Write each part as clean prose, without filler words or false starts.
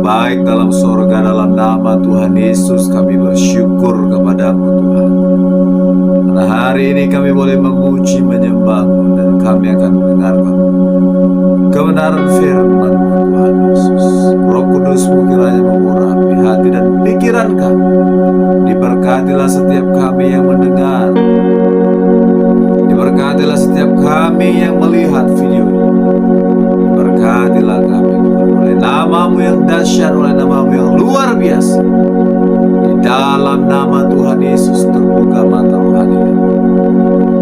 terbaik dalam sorga. Dalam nama Tuhan Yesus kami bersyukur kepadamu Tuhan. Karena hari ini kami boleh memuji menyembah-Mu, dan kami akan mendengarkan kebenaran firman Tuhan Yesus. Roh Kudus-Mu kiranya mengurapi hati dan pikiran kami. Diberkatilah setiap kami yang mendengar, diberkatilah setiap kami yang melihat video ini. Berkatilah kami Tuhan, oleh nama-Mu yang dahsyat, oleh nama-Mu yang luar biasa. Di dalam nama Tuhan Yesus terbuka mata rohani kami.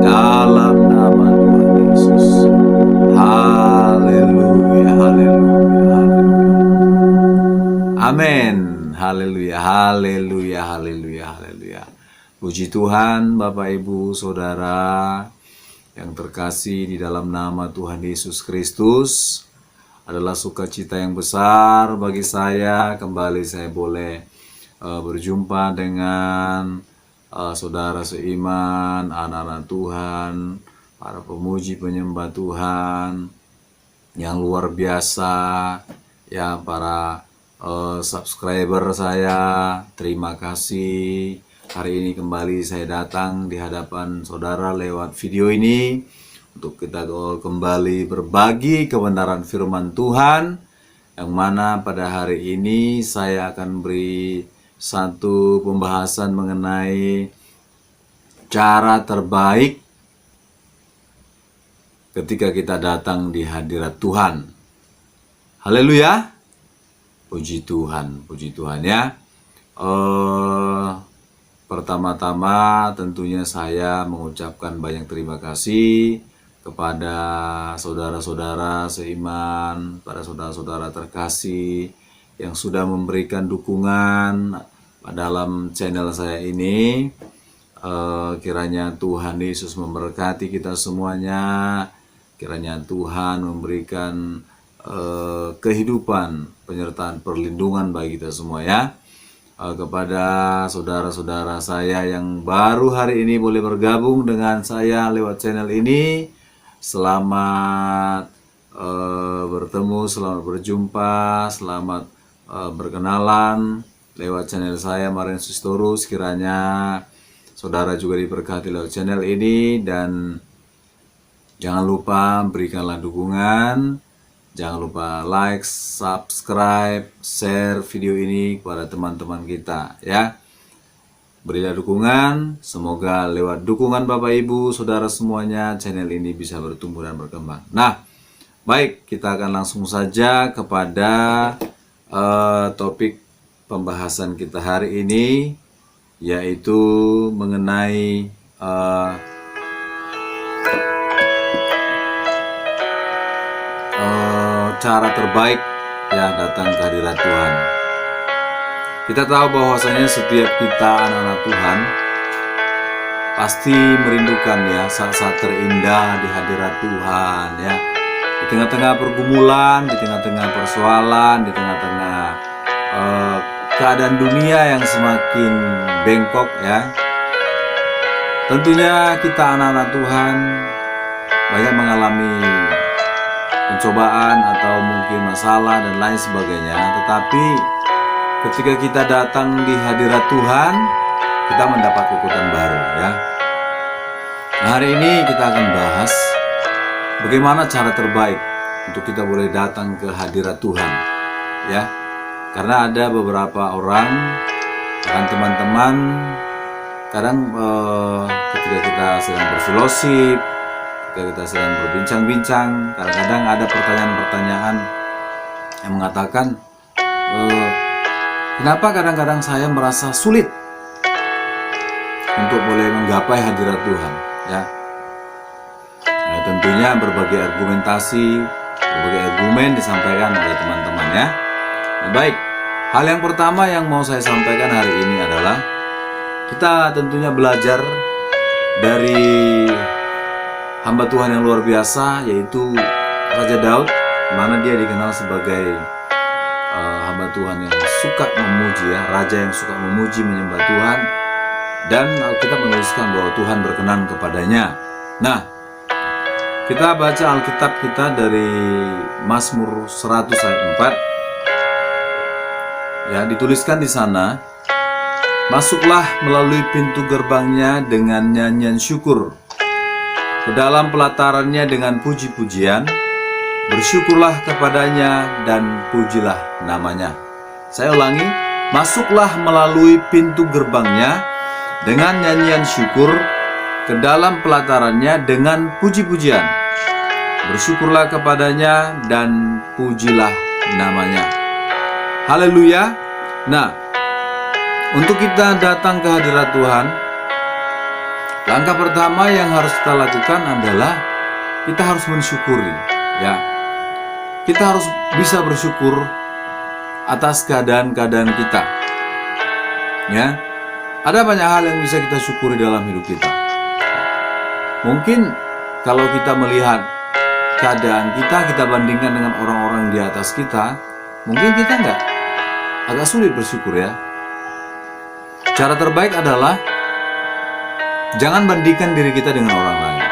Dalam nama Tuhan Yesus. Haleluya, haleluya, haleluya. Amin. Haleluya, haleluya, haleluya, haleluya. Puji Tuhan, Bapak, Ibu, Saudara yang terkasih di dalam nama Tuhan Yesus Kristus. Adalah sukacita yang besar bagi saya. Kembali saya boleh berjumpa dengan saudara seiman, anak-anak Tuhan, para pemuji penyembah Tuhan yang luar biasa, ya, para subscriber saya. Terima kasih. Hari ini kembali saya datang di hadapan saudara lewat video ini untuk kita kembali berbagi kebenaran firman Tuhan, yang mana pada hari ini saya akan beri satu pembahasan mengenai cara terbaik ketika kita datang di hadirat Tuhan. Haleluya. Puji Tuhan ya. Pertama-tama tentunya saya mengucapkan banyak terima kasih kepada saudara-saudara seiman, para saudara-saudara terkasih yang sudah memberikan dukungan dalam channel saya ini. Kiranya Tuhan Yesus memberkati kita semuanya. Kiranya Tuhan memberikan kehidupan, penyertaan, perlindungan bagi kita semua ya. Kepada saudara-saudara saya yang baru hari ini boleh bergabung dengan saya lewat channel ini, selamat bertemu, selamat berjumpa, selamat berkenalan lewat channel saya, Marian Sistorus. Kiranya saudara juga diberkati lewat channel ini, dan jangan lupa berikanlah dukungan. Jangan lupa like, subscribe, share video ini kepada teman-teman kita ya. Berilah dukungan, semoga lewat dukungan Bapak Ibu Saudara semuanya channel ini bisa bertumbuh dan berkembang. Nah, baik, kita akan langsung saja kepada topik pembahasan kita hari ini, yaitu mengenai cara terbaik ya datang ke hadirat Tuhan. Kita tahu bahwasanya setiap kita anak-anak Tuhan pasti merindukan ya saat-saat terindah di hadirat Tuhan ya. Di tengah-tengah pergumulan, di tengah-tengah persoalan, di tengah-tengah keadaan dunia yang semakin bengkok ya. Tentunya kita anak-anak Tuhan banyak mengalami pencobaan atau mungkin masalah dan lain sebagainya. Tetapi ketika kita datang di hadirat Tuhan, kita mendapat kekuatan baru ya. Nah, hari ini kita akan bahas bagaimana cara terbaik untuk kita boleh datang ke hadirat Tuhan ya. Karena ada beberapa orang, bahkan teman-teman, kadang ketika kita sedang berfellowship, ketika kita sedang berbincang-bincang, kadang-kadang ada pertanyaan-pertanyaan yang mengatakan, kenapa kadang-kadang saya merasa sulit untuk boleh menggapai hadirat Tuhan ya. Nah, tentunya berbagai argumentasi, berbagai argumen disampaikan oleh teman-teman ya. Nah, baik, hal yang pertama yang mau saya sampaikan hari ini adalah kita tentunya belajar dari hamba Tuhan yang luar biasa, yaitu Raja Daud, mana dia dikenal sebagai hamba Tuhan yang suka memuji ya, raja yang suka memuji menyembah Tuhan, dan Alkitab menuliskan bahwa Tuhan berkenan kepadanya. Nah, kita baca Alkitab kita dari Mazmur 100 ayat 4. Ya, dituliskan di sana, masuklah melalui pintu gerbangnya dengan nyanyian syukur, ke dalam pelatarannya dengan puji-pujian, bersyukurlah kepadanya dan pujilah namanya. Saya ulangi, masuklah melalui pintu gerbangnya dengan nyanyian syukur, ke dalam pelatarannya dengan puji-pujian, bersyukurlah kepadanya dan pujilah namanya. Haleluya. Nah, untuk kita datang ke hadirat Tuhan, langkah pertama yang harus kita lakukan adalah kita harus mensyukuri, ya. Kita harus bisa bersyukur atas keadaan-keadaan kita. Ya. Ada banyak hal yang bisa kita syukuri dalam hidup kita. Mungkin kalau kita melihat keadaan kita bandingkan dengan orang-orang di atas kita, mungkin kita agak sulit bersyukur, ya. Cara terbaik adalah jangan bandingkan diri kita dengan orang lain.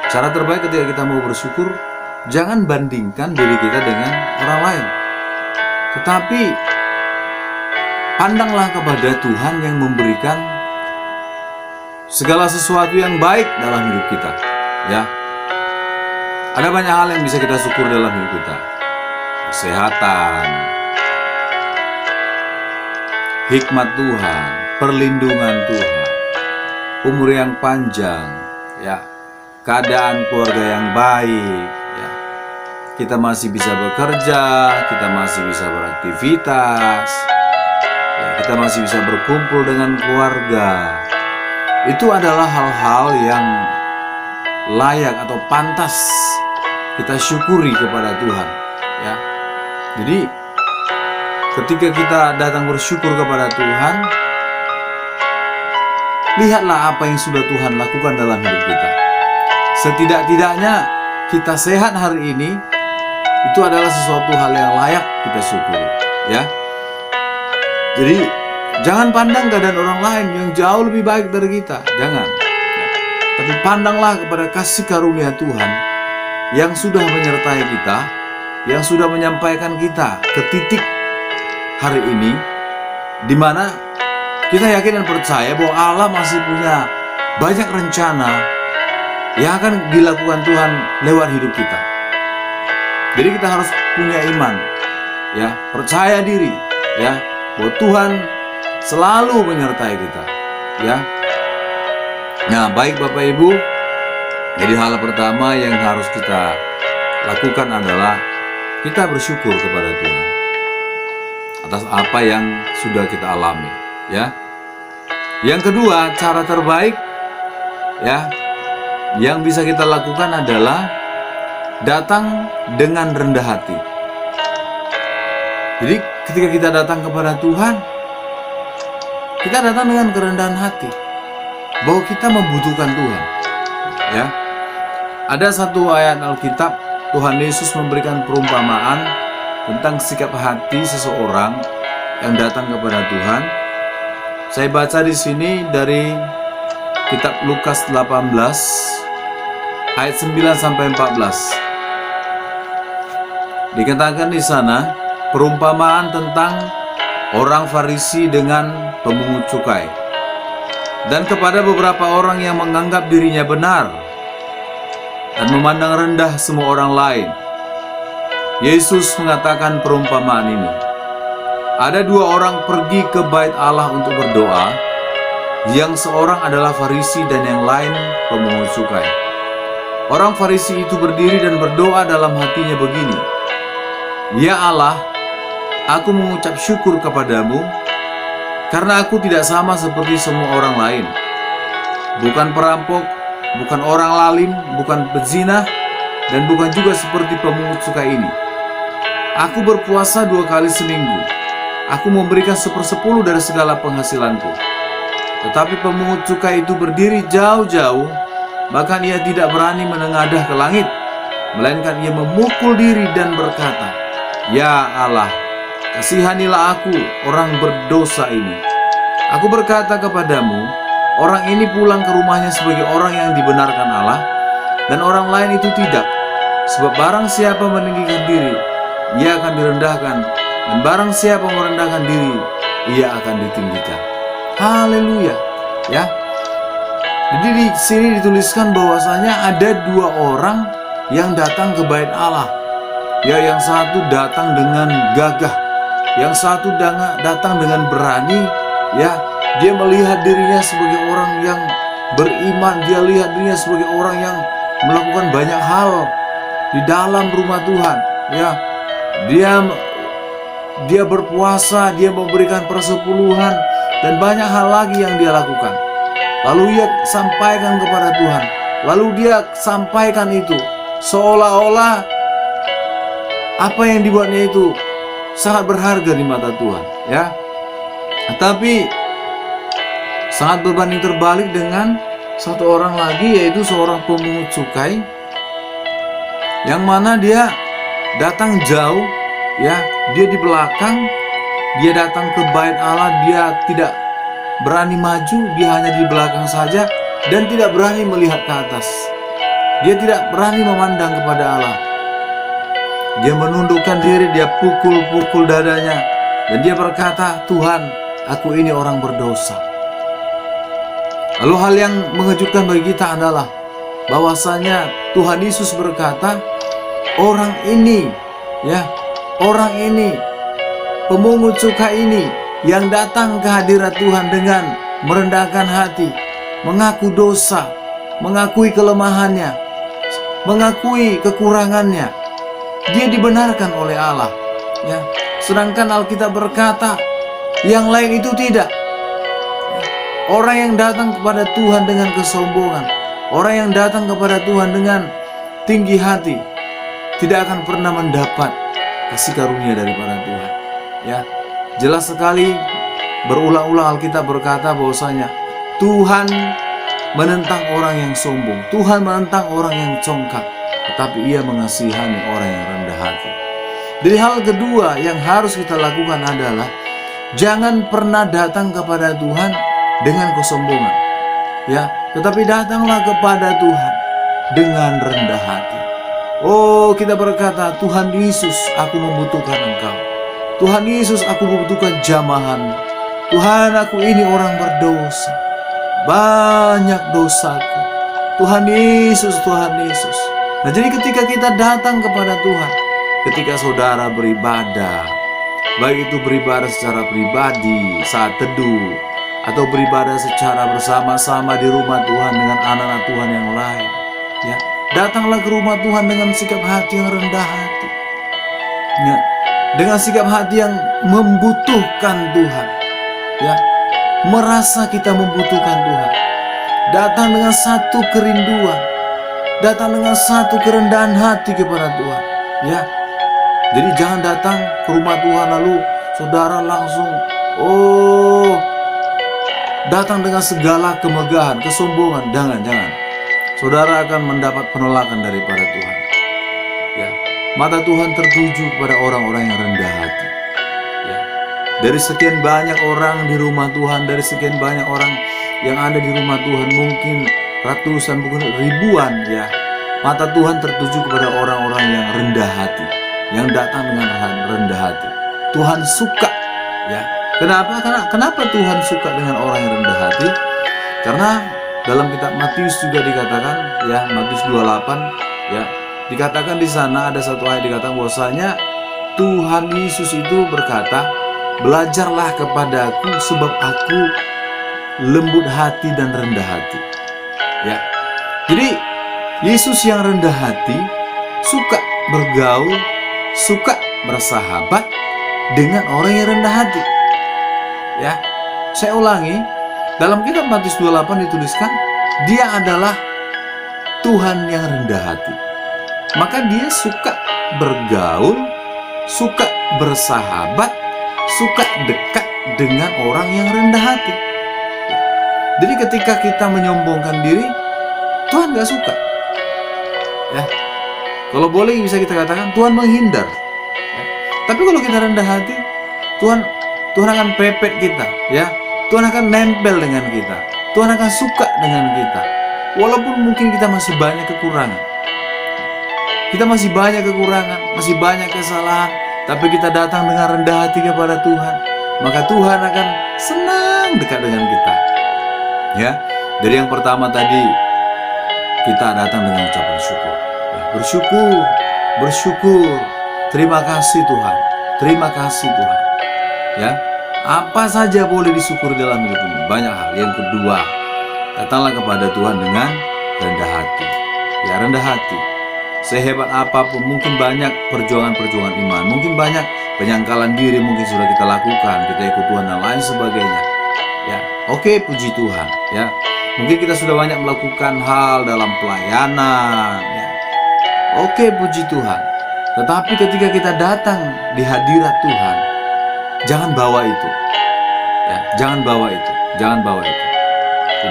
Cara terbaik ketika kita mau bersyukur, jangan bandingkan diri kita dengan orang lain. Tetapi pandanglah kepada Tuhan yang memberikan segala sesuatu yang baik dalam hidup kita, ya. Ada banyak hal yang bisa kita syukur dalam hidup kita. Kesehatan, hikmat Tuhan, perlindungan Tuhan, umur yang panjang, ya, keadaan keluarga yang baik, ya. Kita masih bisa bekerja, kita masih bisa beraktivitas, ya, kita masih bisa berkumpul dengan keluarga. Itu adalah hal-hal yang layak atau pantas kita syukuri kepada Tuhan, ya. Jadi ketika kita datang bersyukur kepada Tuhan, lihatlah apa yang sudah Tuhan lakukan dalam hidup kita. Setidak-tidaknya kita sehat hari ini, itu adalah sesuatu hal yang layak kita syukuri, ya. Jadi jangan pandang keadaan orang lain yang jauh lebih baik dari kita, jangan. Tapi pandanglah kepada kasih karunia Tuhan yang sudah menyertai kita, yang sudah menyampaikan kita ke titik hari ini, di mana kita yakin dan percaya bahwa Allah masih punya banyak rencana yang akan dilakukan Tuhan lewat hidup kita. Jadi kita harus punya iman, ya, percaya diri, ya, bahwa Tuhan selalu menyertai kita, ya. Nah, baik Bapak Ibu, jadi hal pertama yang harus kita lakukan adalah kita bersyukur kepada Tuhan atas apa yang sudah kita alami, ya. Yang kedua, cara terbaik, ya, yang bisa kita lakukan adalah datang dengan rendah hati. Jadi ketika kita datang kepada Tuhan, kita datang dengan kerendahan hati, bahwa kita membutuhkan Tuhan, ya. Ada satu ayat Alkitab, Tuhan Yesus memberikan perumpamaan tentang sikap hati seseorang yang datang kepada Tuhan. Saya baca di sini dari kitab Lukas 18 ayat 9 sampai 14. Dikatakan di sana perumpamaan tentang orang Farisi dengan pemungut cukai, dan kepada beberapa orang yang menganggap dirinya benar dan memandang rendah semua orang lain, Yesus mengatakan perumpamaan ini. Ada dua orang pergi ke bait Allah untuk berdoa, yang seorang adalah Farisi dan yang lain pemungut cukai. Orang Farisi itu berdiri dan berdoa dalam hatinya begini, "Ya Allah, aku mengucap syukur kepadamu karena aku tidak sama seperti semua orang lain, bukan perampok, bukan orang lalim, bukan pezina, dan bukan juga seperti pemungut cukai ini. Aku berpuasa 2 kali seminggu. Aku memberikan 1/10 dari segala penghasilanku." Tetapi pemungut cukai itu berdiri jauh-jauh, bahkan ia tidak berani menengadah ke langit, melainkan ia memukul diri dan berkata, "Ya Allah, kasihanilah aku, orang berdosa ini." Aku berkata kepadamu, orang ini pulang ke rumahnya sebagai orang yang dibenarkan Allah, dan orang lain itu tidak. Sebab barang siapa meninggikan diri, ia akan direndahkan, Dan barang siapa merendahkan diri, ia akan ditinggikan. Haleluya. Ya. Jadi di sini dituliskan bahwasanya ada dua orang yang datang ke bait Allah. Ya, yang satu datang dengan gagah, yang satu datang dengan berani. Ya, dia melihat dirinya sebagai orang yang beriman, dia lihat dirinya sebagai orang yang melakukan banyak hal di dalam rumah Tuhan. Ya, dia berpuasa, dia memberikan persepuluhan, dan banyak hal lagi yang dia lakukan. Lalu ia sampaikan kepada Tuhan. Lalu dia sampaikan itu seolah-olah apa yang dibuatnya itu sangat berharga di mata Tuhan, ya. Tapi sangat berbanding terbalik dengan satu orang lagi, yaitu seorang pemungut cukai, yang mana dia datang jauh, ya, dia di belakang, dia datang ke bait Allah, dia tidak berani maju, dia hanya di belakang saja dan tidak berani melihat ke atas. Dia tidak berani memandang kepada Allah. Dia menundukkan diri, dia pukul-pukul dadanya, dan dia berkata, "Tuhan, aku ini orang berdosa." Lalu hal yang mengejutkan bagi kita adalah bahwasanya Tuhan Yesus berkata, orang ini, ya, orang ini, pemungut cukai ini yang datang ke hadirat Tuhan dengan merendahkan hati, mengaku dosa, mengakui kelemahannya, mengakui kekurangannya, dia dibenarkan oleh Allah, ya. Sedangkan Alkitab berkata yang lain itu tidak. Orang yang datang kepada Tuhan dengan kesombongan, orang yang datang kepada Tuhan dengan tinggi hati, tidak akan pernah mendapat kasih karunia daripada Tuhan. Ya, jelas sekali berulang-ulang Alkitab berkata bahwasanya Tuhan menentang orang yang sombong, Tuhan menentang orang yang congkak, tetapi Ia mengasihani orang yang rendah hati. Jadi hal kedua yang harus kita lakukan adalah jangan pernah datang kepada Tuhan dengan kesombongan, ya, tetapi datanglah kepada Tuhan dengan rendah hati. Oh, kita berkata, Tuhan Yesus, aku membutuhkan Engkau. Tuhan Yesus, aku membutuhkan jamahan. Tuhan, aku ini orang berdosa, banyak dosaku. Tuhan Yesus, Tuhan Yesus. Nah, jadi ketika kita datang kepada Tuhan, ketika saudara beribadah, baik itu beribadah secara pribadi saat teduh, atau beribadah secara bersama-sama di rumah Tuhan dengan anak-anak Tuhan yang lain, ya, datanglah ke rumah Tuhan dengan sikap hati yang rendah hati, ya, dengan sikap hati yang membutuhkan Tuhan, ya, merasa kita membutuhkan Tuhan, datang dengan satu kerinduan, datang dengan satu kerendahan hati kepada Tuhan, ya. Jadi jangan datang ke rumah Tuhan lalu saudara langsung datang dengan segala kemegahan, kesombongan. Jangan. Saudara akan mendapat penolakan daripada Tuhan. Ya, mata Tuhan tertuju kepada orang-orang yang rendah hati. Ya, dari sekian banyak orang di rumah Tuhan, dari sekian banyak orang yang ada di rumah Tuhan, mungkin ratusan, bukan ribuan, ya. Mata Tuhan tertuju kepada orang-orang yang rendah hati, yang datang dengan rendah hati. Tuhan suka, ya. Kenapa Tuhan suka dengan orang yang rendah hati? Karena dalam kitab Matius juga dikatakan, ya, Matius 28, ya, dikatakan di sana ada satu ayat dikatakan bahwasanya Tuhan Yesus itu berkata, "Belajarlah kepadaku sebab aku lembut hati dan rendah hati." Ya. Jadi Yesus yang rendah hati suka bergaul, suka bersahabat dengan orang yang rendah hati. Ya, saya ulangi, dalam kitab Matius 28 dituliskan, dia adalah Tuhan yang rendah hati. Maka dia suka bergaul, suka bersahabat, suka dekat dengan orang yang rendah hati. Ya. Jadi ketika kita menyombongkan diri, Tuhan gak suka. Ya, kalau boleh bisa kita katakan Tuhan menghindar. Ya. Tapi kalau kita rendah hati, Tuhan akan pepet kita, ya. Tuhan akan nempel dengan kita. Tuhan akan suka dengan kita. Walaupun mungkin kita masih banyak kekurangan. Kita masih banyak kekurangan, masih banyak kesalahan, tapi kita datang dengan rendah hati kepada Tuhan, maka Tuhan akan senang dekat dengan kita. Ya, dari yang pertama tadi kita datang dengan ucapan syukur. Ya, bersyukur. Terima kasih Tuhan. Terima kasih Tuhan. Ya, apa saja boleh disyukuri dalam hidup ini. Banyak hal. Yang kedua, datanglah kepada Tuhan dengan rendah hati. Ya, rendah hati. Sehebat apapun, mungkin banyak perjuangan-perjuangan iman, mungkin banyak penyangkalan diri mungkin sudah kita lakukan, kita ikut Tuhan dan lain sebagainya. Ya, oke, puji Tuhan. Ya, mungkin kita sudah banyak melakukan hal dalam pelayanan. Ya, oke, puji Tuhan. Tetapi ketika kita datang di hadirat Tuhan, jangan bawa itu. Ya, jangan bawa itu.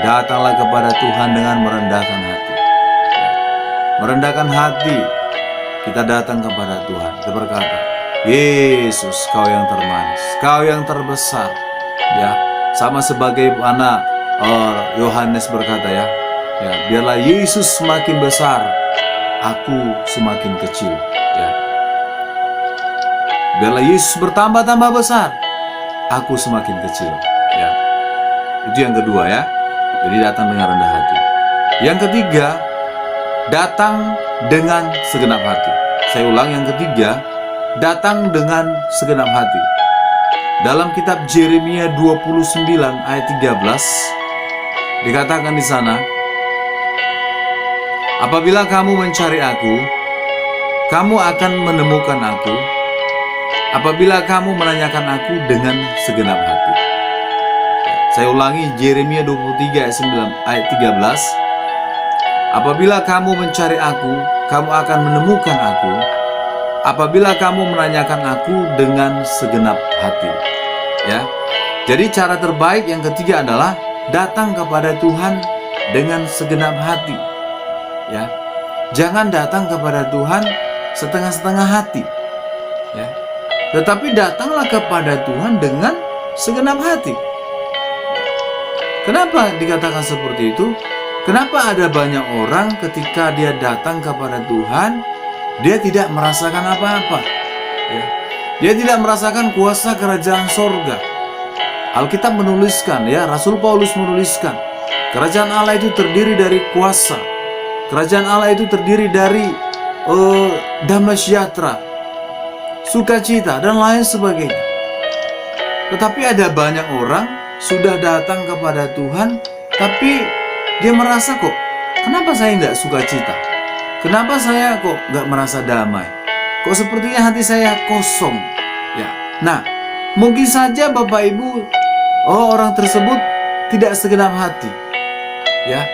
Datanglah kepada Tuhan dengan merendahkan hati. Ya, merendahkan hati, kita datang kepada Tuhan. Kita berkata, Yesus, Kau yang termanis, Kau yang terbesar. Ya, sama sebagai anak Yohanes berkata, ya, biarlah Yesus semakin besar, aku semakin kecil. Ya, biarlah Yesus bertambah-tambah besar, aku semakin kecil. Ya, itu yang kedua, ya. Jadi datang dengan rendah hati. Yang ketiga, datang dengan segenap hati. Saya ulang, yang ketiga, datang dengan segenap hati. Dalam kitab Yeremia 29 ayat 13 dikatakan di sana, apabila kamu mencari aku, kamu akan menemukan aku. Apabila kamu menanyakan aku dengan segenap hati. Saya ulangi, Yeremia 23 ayat 13. Apabila kamu mencari aku, kamu akan menemukan aku. Apabila kamu menanyakan aku dengan segenap hati. Ya. Jadi cara terbaik yang ketiga adalah datang kepada Tuhan dengan segenap hati. Ya. Jangan datang kepada Tuhan setengah-setengah hati. Ya. Tetapi datanglah kepada Tuhan dengan segenap hati. Kenapa dikatakan seperti itu? Kenapa ada banyak orang ketika dia datang kepada Tuhan, dia tidak merasakan apa-apa? Ya. Dia tidak merasakan kuasa kerajaan sorga. Alkitab menuliskan, ya, Rasul Paulus menuliskan, kerajaan Allah itu terdiri dari kuasa. Kerajaan Allah itu terdiri dari damai sejahtera, sukacita, dan lain sebagainya. Tetapi ada banyak orang sudah datang kepada Tuhan, tapi dia merasa, kok kenapa saya nggak sukacita? Kenapa saya kok nggak merasa damai? Kok sepertinya hati saya kosong? Ya, nah, mungkin saja Bapak Ibu, orang tersebut tidak segenap hati. Ya,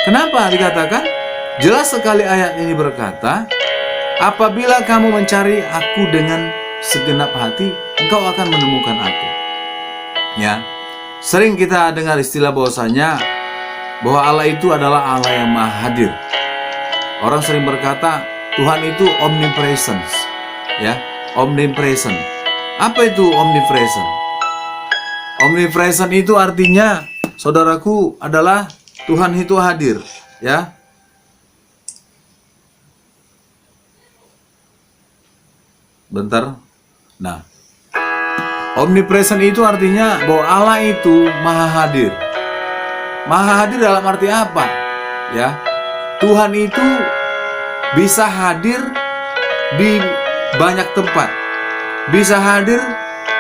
kenapa dikatakan? Jelas sekali ayat ini berkata, apabila kamu mencari aku dengan segenap hati, engkau akan menemukan aku. Ya, sering kita dengar istilah bahwasanya bahwa Allah itu adalah Allah yang maha hadir. Orang sering berkata Tuhan itu omnipresence. Ya, omnipresent. Apa itu omnipresent? Omnipresent itu artinya, saudaraku, adalah Tuhan itu hadir. Ya, bentar. Nah, omnipresent itu artinya bahwa Allah itu maha hadir. Maha hadir dalam arti apa? Ya, Tuhan itu bisa hadir di banyak tempat, bisa hadir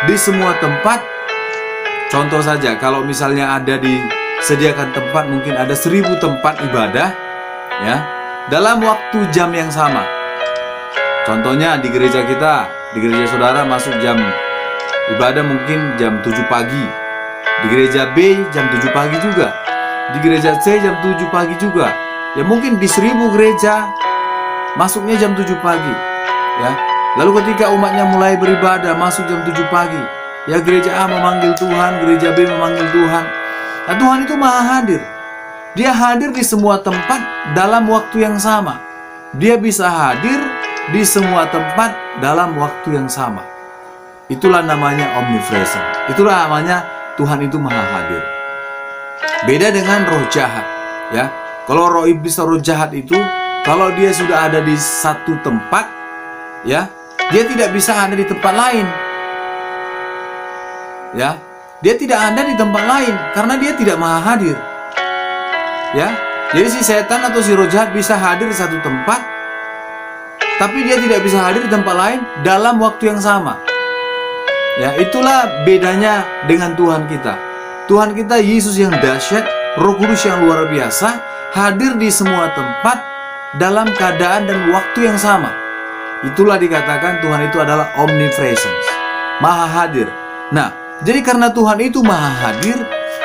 di semua tempat. Contoh saja, kalau misalnya ada disediakan tempat, mungkin ada 1000 tempat ibadah, ya, dalam waktu jam yang sama. Contohnya di gereja kita, di gereja saudara masuk jam ibadah mungkin jam 7 pagi. Di gereja B jam 7 pagi juga. Di gereja C jam 7 pagi juga. Ya, mungkin di 1000 gereja masuknya jam 7 pagi. Ya. Lalu ketika umatnya mulai beribadah masuk jam 7 pagi. Ya, gereja A memanggil Tuhan, gereja B memanggil Tuhan. Nah, Tuhan itu maha hadir. Dia hadir di semua tempat dalam waktu yang sama. Dia bisa hadir di semua tempat dalam waktu yang sama. Itulah namanya omnipresent. Itulah namanya Tuhan itu maha hadir. Beda dengan roh jahat, ya. Kalau roh iblis atau roh jahat itu, kalau dia sudah ada di satu tempat, ya, Dia tidak bisa ada di tempat lain. Ya, dia tidak ada di tempat lain karena dia tidak maha hadir. Ya, jadi si setan atau si roh jahat bisa hadir di satu tempat, tapi dia tidak bisa hadir di tempat lain dalam waktu yang sama. Ya, itulah bedanya dengan Tuhan kita. Tuhan kita Yesus yang dahsyat, Roh Kudus yang luar biasa, hadir di semua tempat dalam keadaan dan waktu yang sama. Itulah dikatakan Tuhan itu adalah omnipresence, maha hadir. Nah, jadi karena Tuhan itu maha hadir,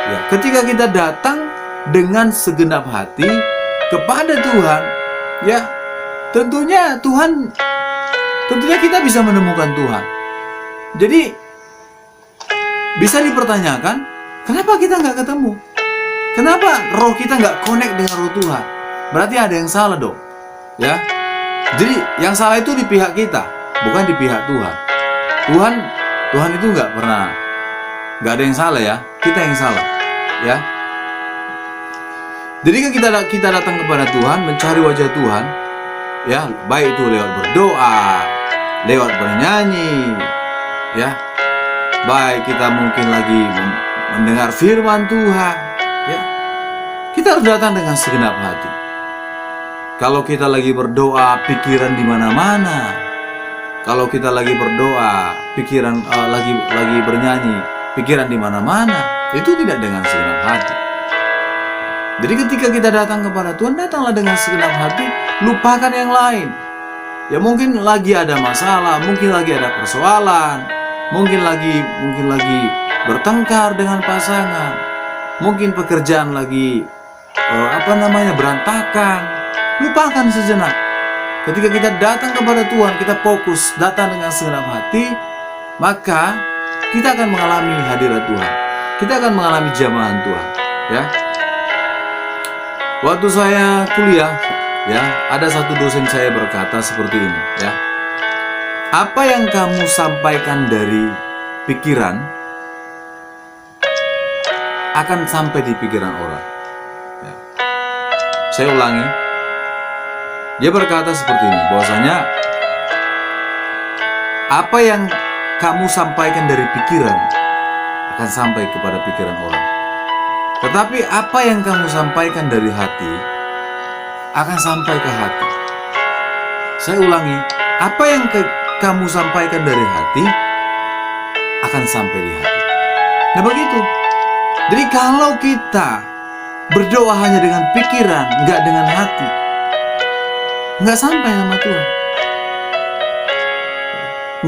ya, ketika kita datang dengan segenap hati kepada Tuhan, ya, tentunya kita bisa menemukan Tuhan. Jadi bisa dipertanyakan, kenapa kita nggak ketemu? Kenapa roh kita nggak connect dengan roh Tuhan? Berarti ada yang salah dong, ya. Jadi yang salah itu di pihak kita, bukan di pihak Tuhan. Tuhan itu nggak ada yang salah, ya. Kita yang salah, ya. Jadi kita datang kepada Tuhan, mencari wajah Tuhan, ya, baik itu lewat berdoa, lewat bernyanyi, ya, baik kita mungkin lagi mendengar firman Tuhan, ya. Kita harus datang dengan segenap hati. Kalau kita lagi berdoa, pikiran di mana-mana. Kalau kita lagi berdoa, pikiran lagi bernyanyi, pikiran di mana-mana, itu tidak dengan segenap hati. Jadi ketika kita datang kepada Tuhan, datanglah dengan segenap hati, lupakan yang lain. Ya, mungkin lagi ada masalah, mungkin lagi ada persoalan, mungkin lagi bertengkar dengan pasangan, mungkin pekerjaan lagi berantakan. Lupakan sejenak. Ketika kita datang kepada Tuhan, kita fokus datang dengan segenap hati, maka kita akan mengalami hadirat Tuhan. Kita akan mengalami jamahan Tuhan, ya. Waktu saya kuliah, ya, ada satu dosen saya berkata seperti ini, ya. Apa yang kamu sampaikan dari pikiran akan sampai di pikiran orang. Ya. Saya ulangi. Dia berkata seperti ini, bahwasanya apa yang kamu sampaikan dari pikiran akan sampai kepada pikiran orang. Tetapi apa yang kamu sampaikan dari hati akan sampai ke hati. Saya ulangi, apa yang kamu sampaikan dari hati akan sampai di hati. Nah, begitu. Jadi kalau kita berdoa hanya dengan pikiran, nggak dengan hati, nggak sampai sama Tuhan,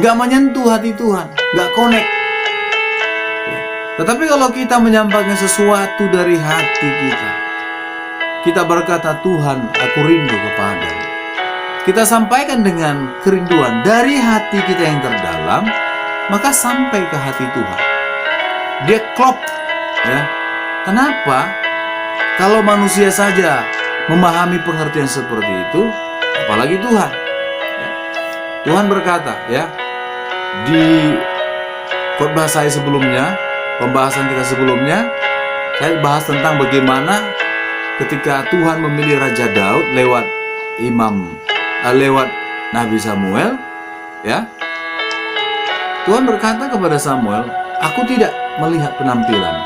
nggak menyentuh hati Tuhan, nggak connect. Tetapi kalau kita menyampaikan sesuatu dari hati kita berkata, Tuhan, aku rindu kepadamu. Kita sampaikan dengan kerinduan dari hati kita yang terdalam, maka sampai ke hati Tuhan. Dia klop, ya. Kenapa? Kalau manusia saja memahami pengertian seperti itu, apalagi Tuhan. Ya. Tuhan berkata, ya, di khotbah saya sebelumnya, pembahasan kita sebelumnya, saya bahas tentang bagaimana ketika Tuhan memilih Raja Daud lewat Nabi Samuel, ya. Tuhan berkata kepada Samuel, aku tidak melihat penampilan,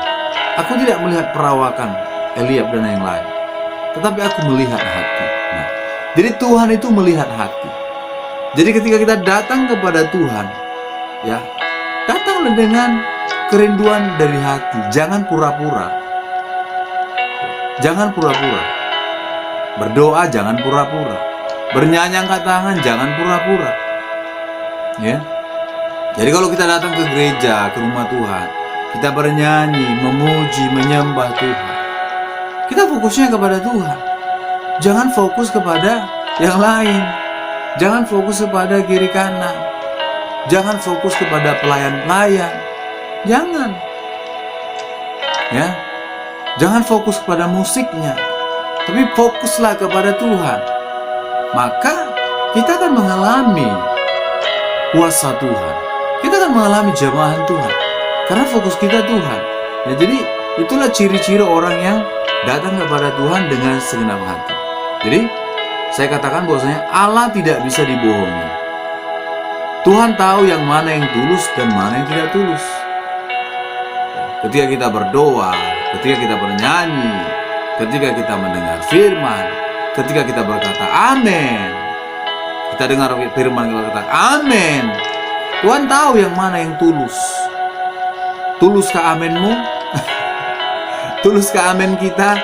aku tidak melihat perawakan Eliab dan yang lain, tetapi aku melihat hati. Nah, jadi Tuhan itu melihat hati. Jadi ketika kita datang kepada Tuhan, ya, datanglah dengan kerinduan dari hati. Jangan pura-pura. Jangan pura-pura. Berdoa jangan pura-pura. Bernyanyi angkat tangan jangan pura-pura. Ya. Jadi kalau kita datang ke gereja, ke rumah Tuhan, kita bernyanyi, memuji, menyembah Tuhan, kita fokusnya kepada Tuhan. Jangan fokus kepada yang lain. Jangan fokus kepada kiri kanan. Jangan fokus kepada pelayan-pelayan. Jangan. Ya. Jangan fokus kepada musiknya, tapi fokuslah kepada Tuhan. Maka kita akan mengalami kuasa Tuhan. Kita akan mengalami jamahan Tuhan karena fokus kita Tuhan. Ya, jadi itulah ciri-ciri orang yang datang kepada Tuhan dengan segenap hati. Jadi saya katakan bahwasanya Allah tidak bisa dibohongi. Tuhan tahu yang mana yang tulus dan mana yang tidak tulus. Ketika kita berdoa, ketika kita bernyanyi, ketika kita mendengar firman, ketika kita berkata amin, kita dengar firman, kita berkata amin, Tuhan tahu yang mana yang tulus. Tuluskah amenmu? Tuluskah amin kita?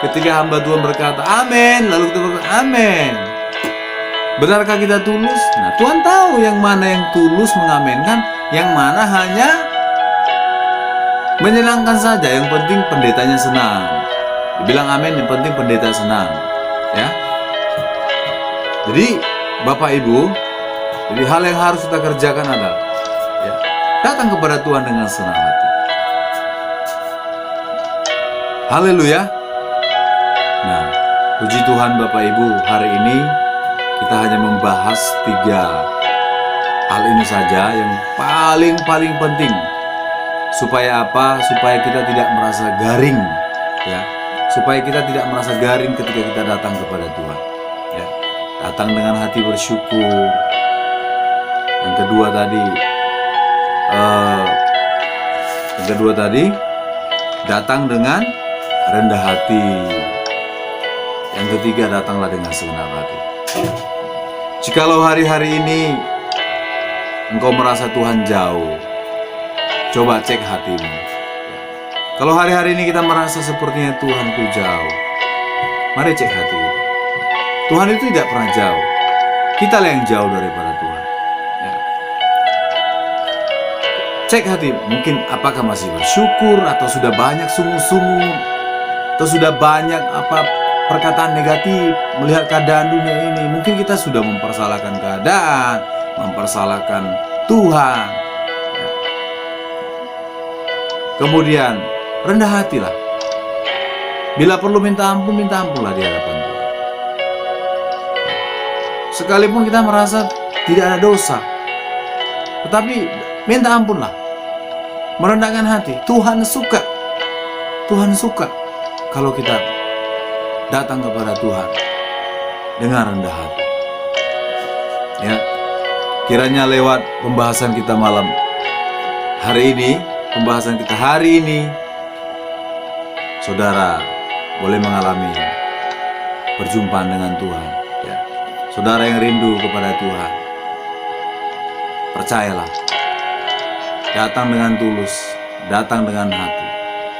Ketika hamba Tuhan berkata amin, lalu kita berkata amin, benarkah kita tulus? Nah, Tuhan tahu yang mana yang tulus mengaminkan, yang mana hanya menyenangkan saja. Yang penting pendetanya senang. Dibilang amin, yang penting pendeta senang, ya. Jadi Bapak Ibu, jadi hal yang harus kita kerjakan adalah, ya, datang kepada Tuhan dengan senang hati. Haleluya. Nah, puji Tuhan Bapak Ibu, hari ini kita hanya membahas 3 hal ini saja yang paling penting. Supaya apa? Supaya kita tidak merasa garing, ya. Supaya kita tidak merasa garing ketika kita datang kepada Tuhan, ya. Datang dengan hati bersyukur. Yang kedua tadi datang dengan rendah hati. Yang ketiga, datanglah dengan segenap hati. Jikalau hari-hari ini engkau merasa Tuhan jauh, coba cek hatimu. Kalau hari-hari ini kita merasa sepertinya Tuhan itu jauh, mari cek hati kita. Tuhan itu tidak pernah jauh. Kita lah yang jauh daripada Tuhan, ya. Cek hati, mungkin apakah masih bersyukur, atau sudah banyak sungut-sungut, atau sudah banyak perkataan negatif melihat keadaan dunia ini. Mungkin kita sudah mempersalahkan keadaan, mempersalahkan Tuhan, ya. Kemudian rendah hatilah. Bila perlu minta ampunlah di hadapan Tuhan. Sekalipun kita merasa tidak ada dosa, tetapi minta ampunlah. Merendahkan hati. Tuhan suka kalau kita datang kepada Tuhan dengan rendah hati, ya. Kiranya lewat pembahasan kita malam hari ini, saudara boleh mengalami perjumpaan dengan Tuhan, ya. Saudara yang rindu kepada Tuhan, percayalah, datang dengan tulus, datang dengan hati,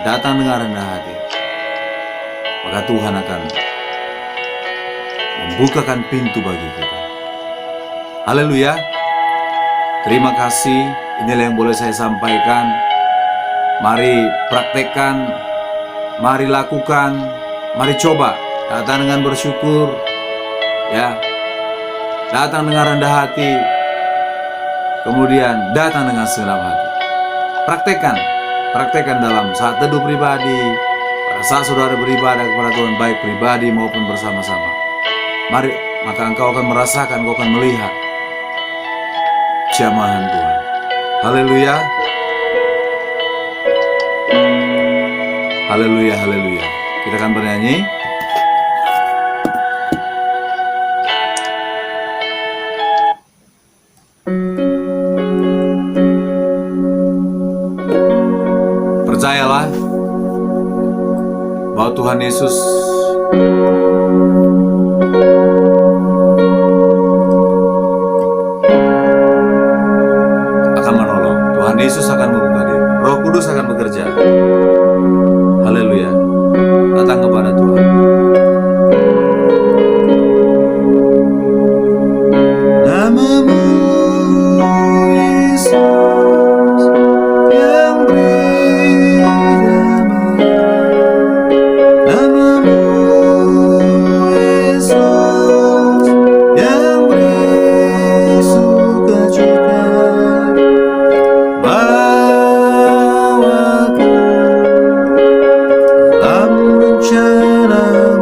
datang dengan rendah hati, maka Tuhan akan membukakan pintu bagi kita. Haleluya. Terima kasih. Inilah yang boleh saya sampaikan. Mari praktekkan, mari lakukan, mari coba. Datang dengan bersyukur, ya. Datang dengan rendah hati, kemudian datang dengan segenap hati. Praktekkan dalam saat teduh pribadi, pada saat saudara beribadah kepada Tuhan, baik pribadi maupun bersama-sama. Mari, maka engkau akan merasakan, engkau akan melihat jamahan Tuhan. Haleluya. Haleluya, haleluya. Kita akan bernyanyi. Percayalah bahwa Tuhan Yesus akan menolong. Tuhan Yesus akan membuka diri. Roh Kudus akan bekerja. Haleluya. Datang kepada Tuhan. Namamu Yesus yang beri damai. Namamu Yesus yang beri sukacita. Bawaku dalam rencana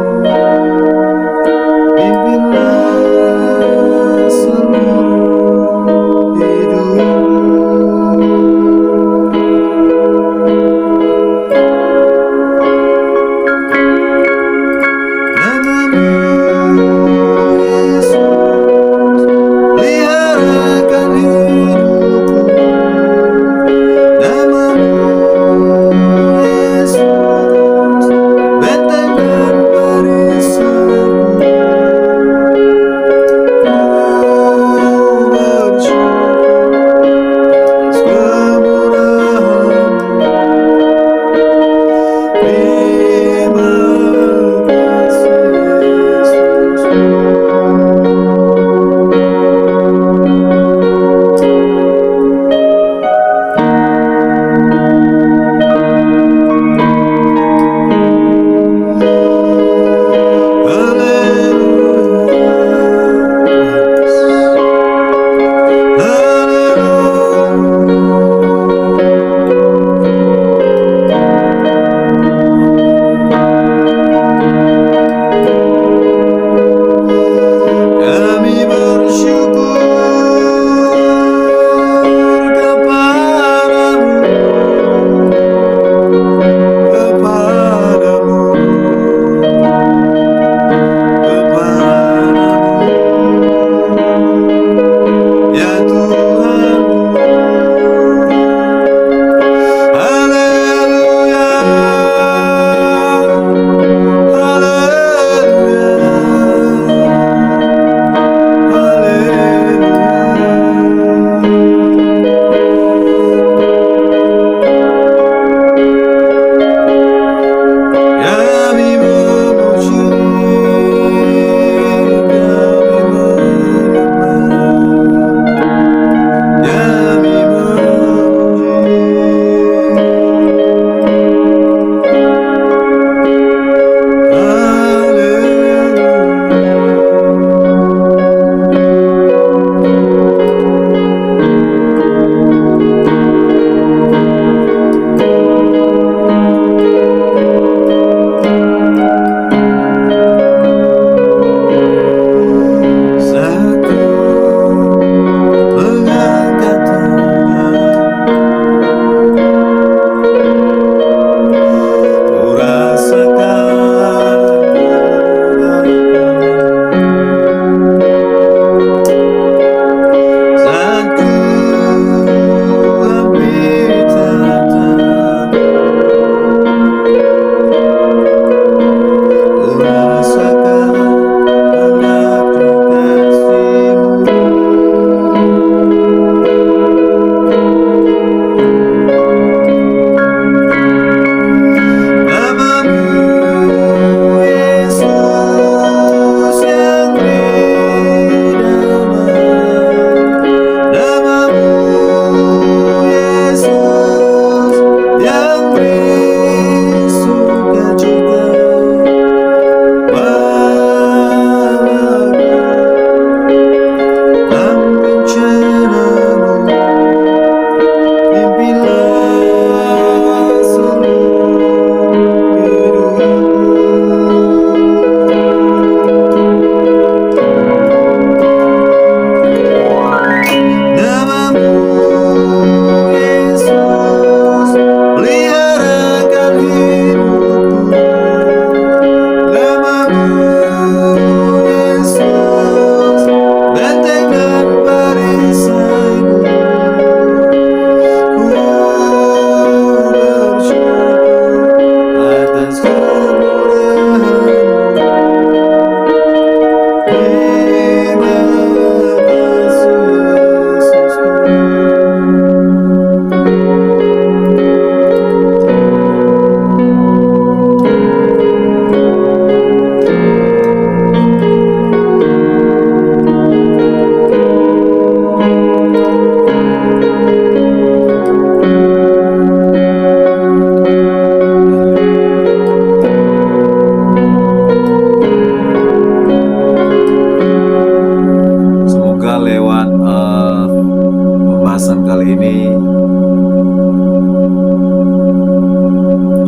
pembahasan kali ini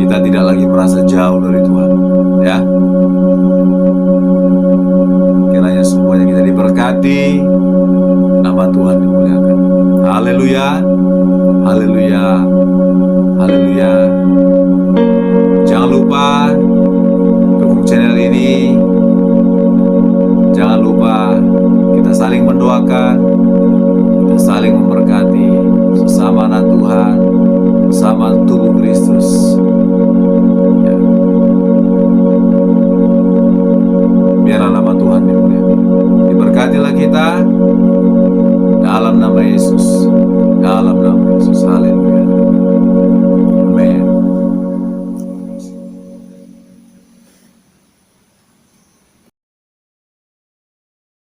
kita tidak lagi merasa jauh dari Tuhan, ya. Kiranya semuanya kita diberkati, nama Tuhan dimuliakan. Haleluya, haleluya, haleluya. Jangan lupa dukung channel ini. Jangan lupa kita saling mendoakan,